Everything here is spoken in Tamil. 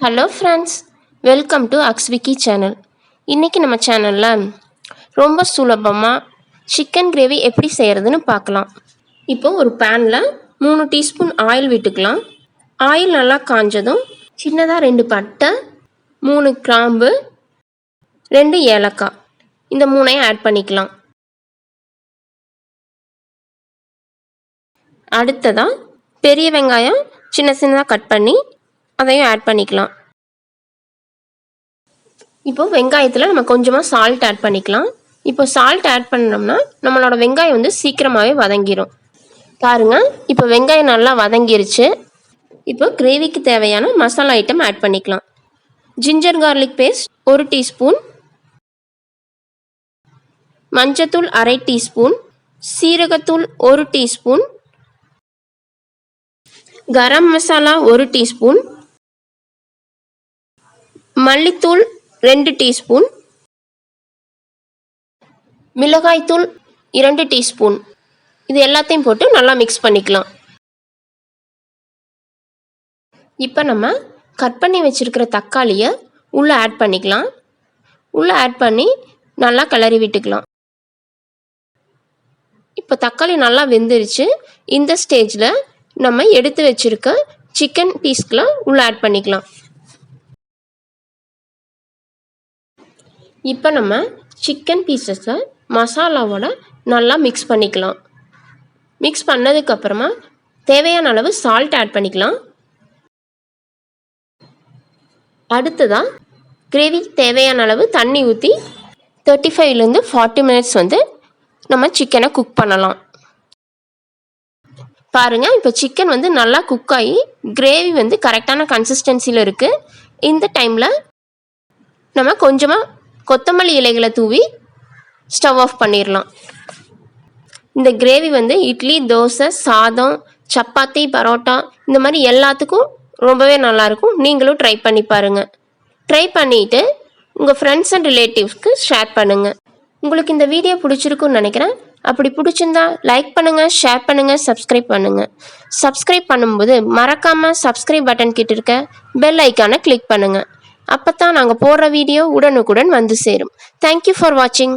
Hello friends, welcome to AkshWiki channel. இன்றைக்கி நம்ம சேனலில் ரொம்ப சுலபமாக சிக்கன் கிரேவி எப்படி செய்கிறதுன்னு பார்க்கலாம். இப்போ ஒரு பேனில் 3 டீஸ்பூன் ஆயில் விட்டுக்கலாம். ஆயில் நல்லா காஞ்சதும் சின்னதாக 2 பட்டை, 3 கிராம்பு, 2 ஏலக்காய் இந்த 3ஐயும் ஆட் பண்ணிக்கலாம். அடுத்ததாக பெரிய வெங்காயம் சின்ன சின்னதாக கட் பண்ணி அதையும் ஆட் பண்ணிக்கலாம். இப்போ வெங்காயத்தில் நம்ம கொஞ்சமாக சால்ட் ஆட் பண்ணிக்கலாம். இப்போ சால்ட் ஆட் பண்ணோம்னா நம்மளோட வெங்காயம் வந்து சீக்கிரமாகவே வதங்கிடும். பாருங்கள், இப்போ வெங்காயம் நல்லா வதங்கிருச்சு. இப்போ கிரேவிக்கு தேவையான மசாலா ஐட்டம் ஆட் பண்ணிக்கலாம். ஜிஞ்சர் கார்லிக் பேஸ்ட் 1 டீஸ்பூன், மஞ்சத்தூள் 1/2 டீஸ்பூன், சீரகத்தூள் 1 டீஸ்பூன், கரம் மசாலா 1 டீஸ்பூன், மல்லித்தூள் 2 டீஸ்பூன், மிளகாய்த்தூள் 2 டீஸ்பூன். இது எல்லாத்தையும் போட்டு நல்லா மிக்ஸ் பண்ணிக்கலாம். இப்போ நம்ம கட் பண்ணி வச்சுருக்கிற தக்காளியை உள்ளே ஆட் பண்ணிக்கலாம். உள்ளே ஆட் பண்ணி நல்லா கிளறி விட்டுக்கலாம். இப்போ தக்காளி நல்லா வெந்துருச்சு. இந்த ஸ்டேஜில் நம்ம எடுத்து வச்சுருக்க சிக்கன் பீஸ்களை உள்ளே ஆட் பண்ணிக்கலாம். இப்போ நம்ம சிக்கன் பீசஸை மசாலாவோட நல்லா மிக்ஸ் பண்ணிக்கலாம். மிக்ஸ் பண்ணதுக்கப்புறமா தேவையான அளவு சால்ட் ஆட் பண்ணிக்கலாம். அடுத்ததாக கிரேவிக்கு தேவையான அளவு தண்ணி ஊற்றி 35லேருந்து 40 மினிட்ஸ் வந்து நம்ம சிக்கனை குக் பண்ணலாம். பாருங்கள், இப்போ சிக்கன் வந்து நல்லா குக் ஆகி கிரேவி வந்து கரெக்டான கன்சிஸ்டன்சியில் இருக்குது. இந்த டைமில் நம்ம கொஞ்சமாக கொத்தமல்லி இலைகளை தூவி ஸ்டவ் ஆஃப் பண்ணிடலாம். இந்த கிரேவி வந்து இட்லி, தோசை, சாதம், சப்பாத்தி, பரோட்டா இந்த மாதிரி எல்லாத்துக்கும் ரொம்பவே நல்லாயிருக்கும். நீங்களும் ட்ரை பண்ணி பாருங்கள். ட்ரை பண்ணிவிட்டு உங்கள் ஃப்ரெண்ட்ஸ் அண்ட் ரிலேட்டிவ்ஸ்க்கு ஷேர் பண்ணுங்கள். உங்களுக்கு இந்த வீடியோ பிடிச்சிருக்குன்னு நினைக்கிறேன். அப்படி பிடிச்சிருந்தா லைக் பண்ணுங்கள், ஷேர் பண்ணுங்கள், சப்ஸ்கிரைப் பண்ணுங்கள். சப்ஸ்கிரைப் பண்ணும்போது மறக்காமல் சப்ஸ்கிரைப் பட்டன் கிட்ட இருக்க பெல் ஐக்கானை கிளிக் பண்ணுங்கள். அப்போ தான் நாங்கள் போடுற வீடியோ உடனுக்குடன் வந்து சேரும். தேங்க்யூ ஃபார் வாட்சிங்.